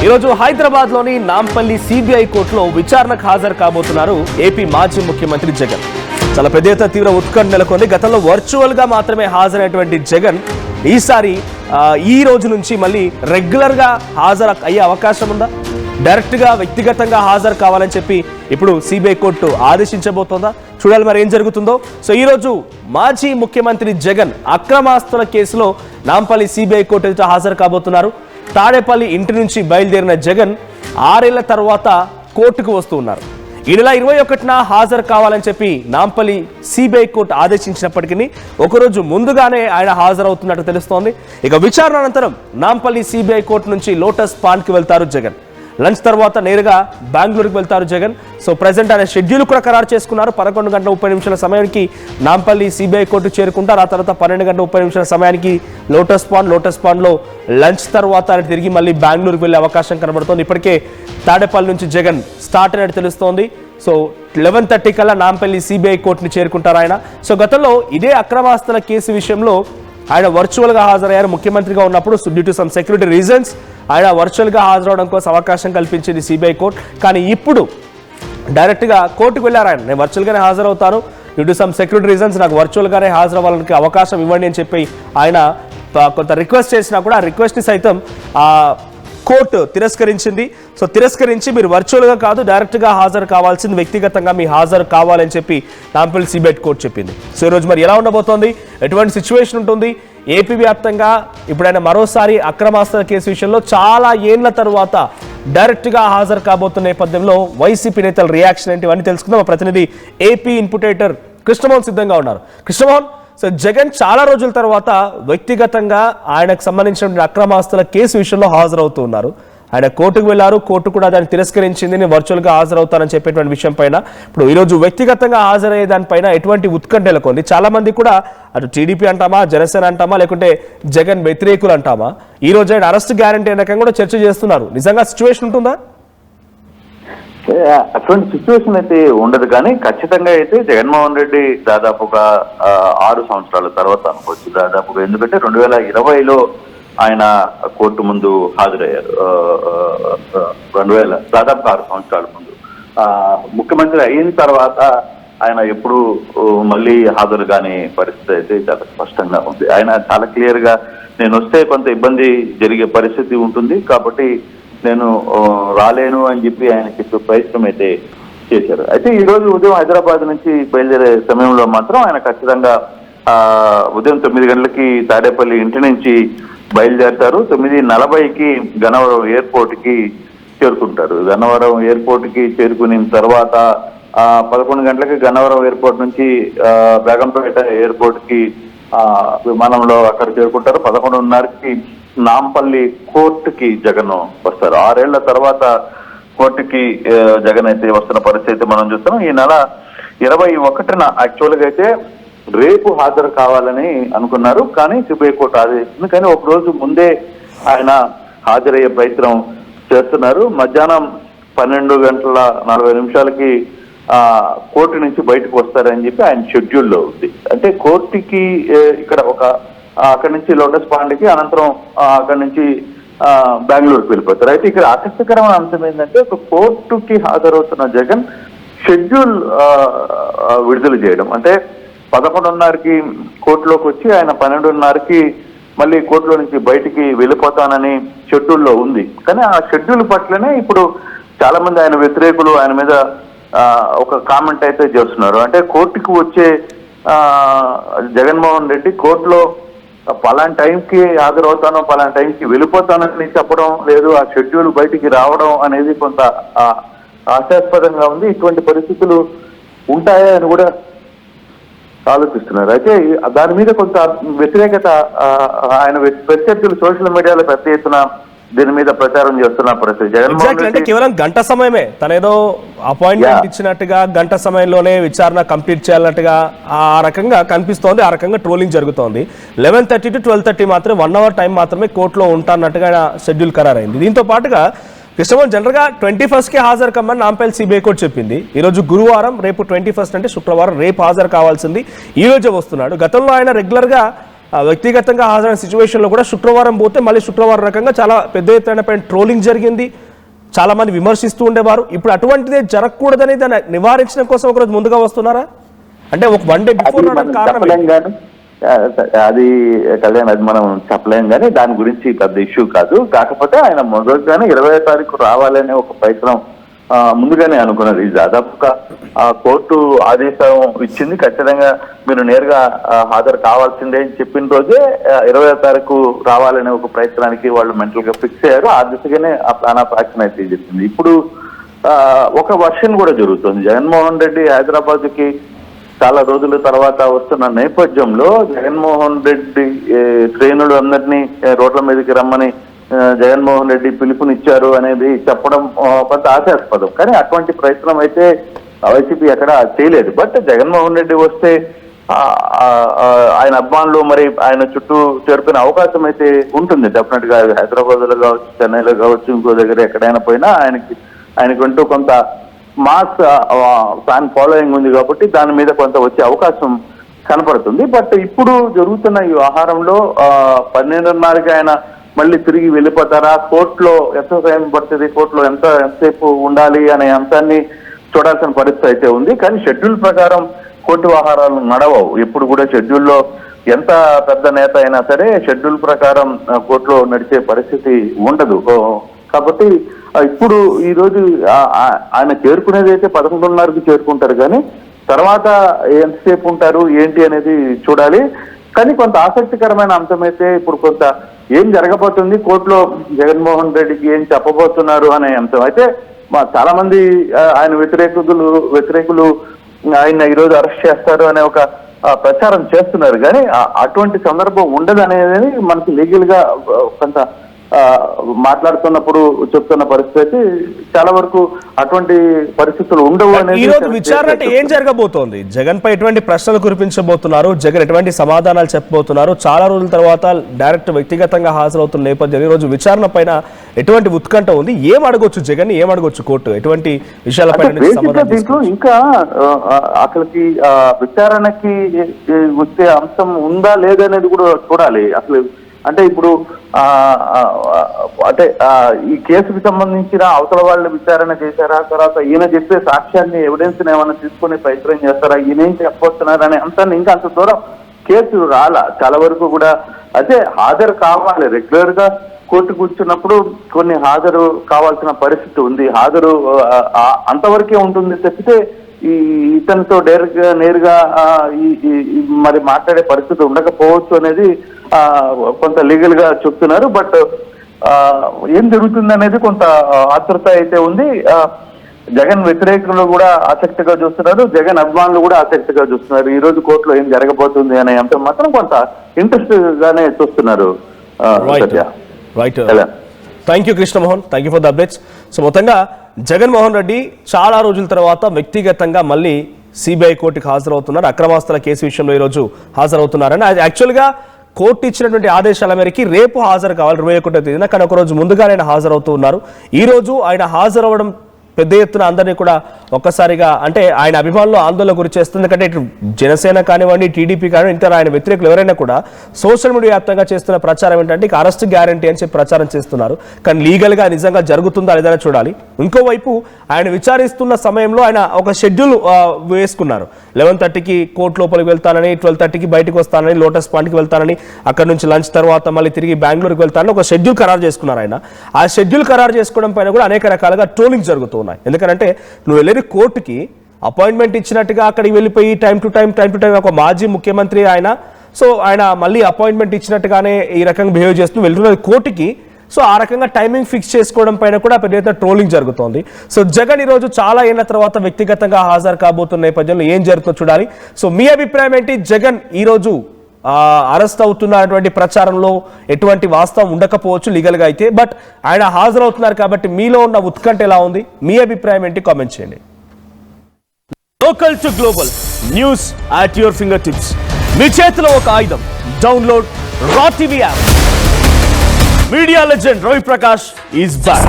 ఈరోజు హైదరాబాద్ లోని నాంపల్లి సిబిఐ కోర్టులో విచారణకు హాజరు కాబోతున్నారు ఏపీ మాజీ ముఖ్యమంత్రి జగన్. చాలా పెద్ద ఎత్తున తీవ్ర ఉత్కంఠ నెలకొంది. గతంలో వర్చువల్ గా మాత్రమే హాజరైనటువంటి జగన్ ఈసారి ఈ రోజు నుంచి మళ్ళీ రెగ్యులర్ గా హాజరు అయ్యే అవకాశం ఉందా? డైరెక్ట్ గా వ్యక్తిగతంగా హాజరు కావాలని చెప్పి ఇప్పుడు సిబిఐ కోర్టు ఆదేశించబోతోందా? చూడాలి మరి ఏం జరుగుతుందో. సో ఈ రోజు మాజీ ముఖ్యమంత్రి జగన్ అక్రమాస్తుల కేసులో నాంపల్లి సిబిఐ కోర్టు ఎదుట హాజరు కాబోతున్నారు. తాడేపల్లి ఇంటి నుంచి బయలుదేరిన జగన్ 6 ఏళ్ల తర్వాత కోర్టుకు వస్తూ ఉన్నారు. ఈ నెల 21న హాజరు కావాలని చెప్పి నాంపల్లి సిబిఐ కోర్టు ఆదేశించినప్పటికీ ఒకరోజు ముందుగానే ఆయన హాజరవుతున్నట్టు తెలుస్తోంది. ఇక విచారణ అనంతరం నాంపల్లి సిబిఐ కోర్టు నుంచి లోటస్ పాండ్కి వెళ్తారు జగన్. లంచ్ తర్వాత నేరుగా బెంగళూరుకు వెళ్తారు జగన్. సో ప్రజెంట్ ఆయన షెడ్యూల్ కూడా ఖరారు చేసుకున్నారు. 11:30 సమయానికి నాంపల్లి సిబిఐ కోర్టు చేరుకుంటారు. ఆ తర్వాత 12:30 సమయానికి లోటస్ పాండ్లో లంచ్ తర్వాత ఆయన తిరిగి మళ్ళీ బెంగళూరుకు వెళ్ళే అవకాశం కనబడుతోంది. ఇప్పటికే తాడేపల్లి నుంచి జగన్ స్టార్ట్ అయినట్టు తెలుస్తోంది. సో 11:30 కల్లా నాంపల్లి సిబిఐ కోర్టుని చేరుకుంటారు ఆయన. సో గతంలో ఇదే అక్రమాస్తుల కేసు విషయంలో ఆయన వర్చువల్గా హాజరయ్యారు. ముఖ్యమంత్రిగా ఉన్నప్పుడు due to some security reasons ఆయన వర్చువల్గా హాజరవడం కోసం అవకాశం కల్పించింది సిబిఐ కోర్టు. కానీ ఇప్పుడు డైరెక్ట్గా కోర్టుకు వెళ్ళారు ఆయన. నేను వర్చువల్గానే హాజరవుతాను, due to some security reasons నాకు వర్చువల్గానే హాజరవ్వాలని అవకాశం ఇవ్వండి అని చెప్పి ఆయన కొంత రిక్వెస్ట్ చేసినా కూడా ఆ రిక్వెస్ట్ని సైతం కోర్టు తిరస్కరించింది. సో తిరస్కరించి మీరు వర్చువల్గా కాదు డైరెక్ట్గా హాజరు కావాల్సింది, వ్యక్తిగతంగా మీ హాజరు కావాలని చెప్పి నాంపల్లి సిబిఐ కోర్టు చెప్పింది. సో ఈరోజు మరి ఎలా ఉండబోతోంది, ఎటువంటి సిచ్యువేషన్ ఉంటుంది, ఏపీ వ్యాప్తంగా ఇప్పుడైనా మరోసారి అక్రమాస్తుల కేసు విషయంలో చాలా ఏళ్ల తరువాత డైరెక్ట్గా హాజరు కాబోతున్న నేపథ్యంలో వైసీపీ నేతల రియాక్షన్ ఏంటి ఇవన్నీ తెలుసుకుందాం. మా ప్రతినిధి ఏపీ ఇన్పుటేటర్ కృష్ణమోహన్ సిద్ధంగా ఉన్నారు. కృష్ణమోహన్, సో జగన్ చాలా రోజుల తర్వాత వ్యక్తిగతంగా ఆయనకు సంబంధించిన అక్రమాస్తుల కేసు విషయంలో హాజరవుతూ ఉన్నారు. ఆయన కోర్టుకు వెళ్లారు, కోర్టు కూడా దాన్ని తిరస్కరించింది, నేను వర్చువల్గా హాజరవుతానని చెప్పేటువంటి విషయం పైన ఇప్పుడు ఈరోజు వ్యక్తిగతంగా హాజరయ్యే దానిపైన ఎటువంటి ఉత్కంఠ నెలకొంది. చాలా మంది కూడా అటు టీడీపీ అంటామా, జనసేన అంటామా, లేకుంటే జగన్ వ్యతిరేకులు అంటామా, ఈ రోజు ఆయన అరెస్ట్ గ్యారంటీ అనే కూడా చర్చ చేస్తున్నారు. నిజంగా సిచ్యువేషన్ ఉంటుందా? అటువంటి సిచ్యువేషన్ అయితే ఉండదు, కానీ ఖచ్చితంగా అయితే జగన్మోహన్ రెడ్డి దాదాపుగా 6 సంవత్సరాల తర్వాత అనుకోవచ్చు దాదాపుగా. ఎందుకంటే 2020లో ఆయన కోర్టు ముందు హాజరయ్యారు. 2000 దాదాపు 6 సంవత్సరాల ముందు. ముఖ్యమంత్రి అయిన తర్వాత ఆయన ఎప్పుడు మళ్ళీ హాజరు కాని పరిస్థితి అయితే చాలా స్పష్టంగా ఉంది. ఆయన చాలా క్లియర్ గా నేను వస్తే కొంత ఇబ్బంది జరిగే పరిస్థితి ఉంటుంది కాబట్టి నేను రాలేను అని చెప్పి ఆయన చెప్పే ప్రయత్నం అయితే చేశారు. అయితే ఈ రోజు ఉదయం హైదరాబాద్ నుంచి బయలుదేరే సమయంలో మాత్రం ఆయన ఖచ్చితంగా ఉదయం 9 గంటలకి తాడేపల్లి ఇంటి నుంచి బయలుదేరతారు. 9:40కి గన్నవరం ఎయిర్పోర్ట్ కి చేరుకుంటారు. గన్నవరం ఎయిర్పోర్ట్ కి చేరుకున్న తర్వాత 11 గంటలకి గన్నవరం ఎయిర్పోర్ట్ నుంచి బేగంపేట ఎయిర్పోర్ట్ కి విమానంలో అక్కడ చేరుకుంటారు. 11:30కి నాంపల్లి కోర్టుకి జగన్ వస్తారు. 6 ఏళ్ల తర్వాత కోర్టుకి జగన్ అయితే వస్తున్న పరిస్థితి మనం చూస్తాం. ఈ నెల 21న యాక్చువల్గా అయితే రేపు హాజరు కావాలని అనుకున్నారు, కానీ సిబిఐ కోర్టు ఆదేశించింది. కానీ ఒక రోజు ముందే ఆయన హాజరయ్యే ప్రయత్నం చేస్తున్నారు. మధ్యాహ్నం 12:40 కోర్టు నుంచి బయటకు వస్తారని చెప్పి ఆయన షెడ్యూల్లో ఉంది. అంటే కోర్టుకి ఇక్కడ అక్కడి నుంచి లోటస్ పాండ్కి, అనంతరం అక్కడి నుంచి బెంగళూరుకి వెళ్ళిపోతారు. అయితే ఇక్కడ ఆసక్తికరమైన అంశం ఏంటంటే ఒక కోర్టుకి హాజరవుతున్న జగన్ షెడ్యూల్ విడుదల చేయడం. అంటే 11:30కి కోర్టులోకి వచ్చి ఆయన 12:30కి మళ్ళీ కోర్టులో నుంచి బయటికి వెళ్ళిపోతానని షెడ్యూల్లో ఉంది. కానీ ఆ షెడ్యూల్ పట్లనే ఇప్పుడు చాలా మంది ఆయన వ్యతిరేకులు ఆయన మీద ఒక కామెంట్ అయితే చేస్తున్నారు. అంటే కోర్టుకు వచ్చే జగన్మోహన్ రెడ్డి కోర్టులో పలానా టైంకి హాజరవుతానో పలానా టైంకి వెళ్ళిపోతానని చెప్పడం లేదు, ఆ షెడ్యూల్ బయటికి రావడం అనేది కొంత హాస్యాస్పదంగా ఉంది. ఇటువంటి పరిస్థితులు ఉంటాయా అని కూడా ఆలోచిస్తున్నారు. అయితే దాని మీద కొంత వ్యతిరేకత ఆయన ప్రత్యర్థులు సోషల్ మీడియాలో పెద్ద ఎత్తున దీని మీద ప్రచారం చేస్తున్న పరిస్థితి. జగన్మోహన్ రెడ్డి కేవలం గంట సమయమే, తనేదో అపాయింట్మెంట్ ఇచ్చినట్టుగా గంట సమయంలోనే విచారణ కంప్లీట్ చేయాలన్నట్టుగా ఆ రకంగా కనిపిస్తోంది. ఆ రకంగా ట్రోలింగ్ జరుగుతోంది. 11:30 to 12:30 మాత్రం 1 hour టైం మాత్రమే కోర్టులో ఉంటానట్టుగా షెడ్యూల్ ఖరారైంది. దీంతో పాటుగా కృష్ణమోహన్ జనరల్గా 21కి హాజరు కమ్మని నాంపల్లి సిబిఐ కోర్టు చెప్పింది. ఈరోజు గురువారం, రేపు 21 అంటే శుక్రవారం, రేపు హాజరు కావాల్సింది ఈ రోజే వస్తున్నాడు. గతంలో ఆయన రెగ్యులర్గా వ్యక్తిగతంగా హాజరైన సిచ్యువేషన్లో కూడా శుక్రవారం పోతే మళ్ళీ శుక్రవారం రకంగా చాలా పెద్ద ఎత్తున పైన ట్రోలింగ్ జరిగింది, చాలా మంది విమర్శిస్తూ ఉండేవారు. ఇప్పుడు అటువంటిదే జరగకూడదని దాన్ని నివారించడం కోసం ఒకరోజు ముందుగా వస్తున్నారా? అంటే ఒక వన్ డే బిఫోర్ కారణం అది కళ్యాణ్, అది మనం చెప్పలేం కానీ దాని గురించి పెద్ద ఇష్యూ కాదు. కాకపోతే ఆయన మొదలుగానే 20వ తారీఖు రావాలనే ఒక ప్రయత్నం ముందుగానే అనుకున్నది. దాదాపుగా కోర్టు ఆదేశం ఇచ్చింది, ఖచ్చితంగా మీరు నేరుగా హాజరు కావాల్సిందే అని చెప్పిన రోజే 20వ తారీఖు రావాలనే ఒక ప్రయత్నానికి వాళ్ళు మెంటల్ గా ఫిక్స్ అయ్యారు. ఆ దిశగానే ఆ ప్లాన్ ఆఫ్ యాక్షన్ అయితే చెప్పింది. ఇప్పుడు ఒక వర్షన్ కూడా జరుగుతుంది. జగన్మోహన్ రెడ్డి హైదరాబాద్ కి చాలా రోజుల తర్వాత వస్తున్న నేపథ్యంలో జగన్మోహన్ రెడ్డి శ్రేణులు అందరినీ రోడ్ల మీదకి రమ్మని జగన్మోహన్ రెడ్డి పిలుపునిచ్చారు అనేది చెప్పడం కొంత ఆశాస్పదం. కానీ అటువంటి ప్రయత్నం అయితే వైసీపీ ఎక్కడ చేయలేదు. బట్ జగన్మోహన్ రెడ్డి వస్తే ఆయన అభిమానులు మరి ఆయన చుట్టూ చేరుకునే అవకాశం అయితే ఉంటుంది డెఫినెట్ గా. హైదరాబాద్ లో కావచ్చు, చెన్నైలో కావచ్చు, ఇంకో దగ్గర ఎక్కడైనా పోయినా ఆయనకంటూ కొంత మాస్ ఫ్యాన్ ఫాలోయింగ్ ఉంది కాబట్టి దాని మీద కొంత వచ్చే అవకాశం కనపడుతుంది. బట్ ఇప్పుడు జరుగుతున్న ఈ వ్యవహారంలో 12:30కి ఆయన మళ్ళీ తిరిగి వెళ్ళిపోతారా, కోర్టులో ఎంత సమయం పడుతుంది, కోర్టులో ఎంతసేపు ఉండాలి అనే అంశాన్ని చూడాల్సిన పరిస్థితి అయితే ఉంది. కానీ షెడ్యూల్ ప్రకారం కోర్టు వ్యవహారాలు నడవవు. ఎప్పుడు కూడా షెడ్యూల్లో ఎంత పెద్ద నేత అయినా సరే షెడ్యూల్ ప్రకారం కోర్టులో నడిచే పరిస్థితి ఉండదు. కాబట్టి ఇప్పుడు ఈ రోజు ఆయన చేరుకునేది అయితే 11:30కి చేరుకుంటారు, కానీ తర్వాత ఎంతసేపు ఉంటారు ఏంటి అనేది చూడాలి. కానీ కొంత ఆసక్తికరమైన అంశం అయితే ఇప్పుడు కొంత ఏం జరగబోతుంది, కోర్టులో జగన్మోహన్ రెడ్డికి ఏం చెప్పబోతున్నారు అనే అంశం అయితే చాలా మంది ఆయన వ్యతిరేకులు ఆయన ఈరోజు అరెస్ట్ చేస్తారు అనే ఒక ప్రచారం చేస్తున్నారు. కానీ అటువంటి సందర్భం ఉండదు అనేది మనకి లీగల్ గా కొంత మాట్లాడుతున్నప్పుడు చెప్తున్న పరిస్థితి చాలా వరకు అటువంటి పరిస్థితులు ఉండవు అనేది. ఈ రోజు విచారణ అంటే ఏం జరగబోతోంది? జగన్ పై ఎటువంటి ప్రశ్నలు కురిపించబోతున్నారు, జగన్ ఎటువంటి సమాధానాలు చెప్పబోతున్నారు, చాలా రోజుల తర్వాత డైరెక్ట్ వ్యక్తిగతంగా హాజరవుతున్న నేపథ్యంలో ఈ రోజు విచారణ పైన ఎటువంటి ఉత్కంఠ ఉంది? ఏం అడగొచ్చు జగన్, ఏం అడగొచ్చు కోర్టు, ఎటువంటి విషయాలపై దీంట్లో ఇంకా అసలుకి విచారణకి వచ్చే అంశం ఉందా లేదనేది కూడా చూడాలి. అసలు అంటే ఇప్పుడు అంటే ఈ కేసుకు సంబంధించిన అవతల వాళ్ళు విచారణ చేశారా, తర్వాత ఈయన చెప్పే సాక్ష్యాన్ని ఎవిడెన్స్ ఏమైనా తీసుకునే ప్రయత్నం చేస్తారా, ఈయన ఏం చెప్పొస్తున్నారు అనే అంశాన్ని ఇంకా అంత దూరం కేసు రాలా. చాలా వరకు కూడా అదే హాజరు కావాలి, రెగ్యులర్ గా కోర్టు కూర్చున్నప్పుడు కొన్ని హాజరు కావాల్సిన పరిస్థితి ఉంది. హాజరు అంతవరకే ఉంటుంది తప్పితే ఈ ఇతనితో నేరుగా మరి మాట్లాడే పరిస్థితి ఉండకపోవచ్చు అనేది కొంత లీగల్ గా చెప్తున్నారు. బట్ ఏం జరుగుతుంది అనేది కొంత ఆతృత అయితే ఉంది. జగన్ వ్యతిరేకులు కూడా ఆసక్తిగా చూస్తున్నారు, జగన్ అభిమానులు కూడా ఆసక్తిగా చూస్తున్నారు. ఈ రోజు కోర్టులో ఏం జరగబోతుంది అనే అంశం మాత్రం కొంత ఇంట్రెస్ట్ గానే చూస్తున్నారు. Thank you Krishnamohan, thank you for the updates. So మొత్తంగా జగన్మోహన్ రెడ్డి చాలా రోజుల తర్వాత వ్యక్తిగతంగా మళ్ళీ సిబిఐ కోర్టుకు హాజరవుతున్నారు. అక్రమాస్తుల కేసు విషయంలో ఈరోజు హాజరవుతున్నారని అది యాక్చువల్గా కోర్టు ఇచ్చినటువంటి ఆదేశాల మేరకు రేపు హాజరు కావాలి 21వ తేదీన. కానీ ఒకరోజు ముందుగా ఆయన హాజరవుతూ ఉన్నారు. ఈ రోజు ఆయన హాజరవడం పెద్ద ఎత్తున అందరినీ కూడా ఒక్కసారిగా అంటే ఆయన అభిమానులు ఆందోళన గురి చేస్తుంది. ఎందుకంటే ఇటు జనసేన కానివ్వండి, టీడీపీ కానివ్వండి, ఇంకా ఆయన వ్యతిరేకులు ఎవరైనా కూడా సోషల్ మీడియా వ్యాప్తంగా చేస్తున్న ప్రచారం ఏంటంటే ఇక అరెస్ట్ గ్యారంటీ అని చెప్పి ప్రచారం చేస్తున్నారు. కానీ లీగల్గా నిజంగా జరుగుతుందా లేదని చూడాలి. ఇంకోవైపు ఆయన విచారిస్తున్న సమయంలో ఆయన ఒక షెడ్యూల్ వేసుకున్నారు. 11:30కి కోర్టు లోపలికి వెళ్తానని, 12:30కి బయటకు వస్తానని, లోటస్ పాయింట్కి వెళ్తానని, అక్కడ నుంచి లంచ్ తర్వాత మళ్ళీ తిరిగి బెంగళూరుకి వెళ్తానని ఒక షెడ్యూల్ ఖరారు చేసుకున్నారు. ఆయన ఆ షెడ్యూల్ ఖరారు చేసుకోవడం పైన కూడా అనేక రకాలుగా ట్రోలింగ్ జరుగుతుంది. ఎందుకంటే నువ్వు వెళ్ళి కోర్టుకి అపాయింట్మెంట్ ఇచ్చినట్టుగా అక్కడికి వెళ్ళిపోయి టైం టు టైం ఒక మాజీ ముఖ్యమంత్రి ఆయన, సో ఆయన మళ్ళీ అపాయింట్మెంట్ ఇచ్చినట్టుగానే ఈ రకంగా బిహేవ్ చేస్తూ వెళ్తున్నది కోర్టుకి. సో ఆ రకంగా టైమింగ్ ఫిక్స్ చేసుకోవడం పైన కూడా పెద్ద ట్రోలింగ్ జరుగుతోంది. సో జగన్ ఈరోజు చాలా ఏళ్ల తర్వాత వ్యక్తిగతంగా హాజరు కాబోతున్న నేపథ్యంలో ఏం జరుగుతుందో చూడాలి. సో మీ అభిప్రాయం ఏంటి? జగన్ ఈరోజు అరెస్ట్ అవుతున్నటువంటి ప్రచారంలో ఎటువంటి వాస్తవం ఉండకపోవచ్చు లీగల్గా అయితే, బట్ ఆయన హాజరవుతున్నారు కాబట్టి మీలో ఉన్న ఉత్కంఠ ఎలా ఉంది? మీ అభిప్రాయం ఏంటి? కామెంట్ చేయండి. Local to global news at your finger tips. మీ చేతిలో ఒక ఆయుధం. Download raw TV app. Media legend Ravi Prakash is back.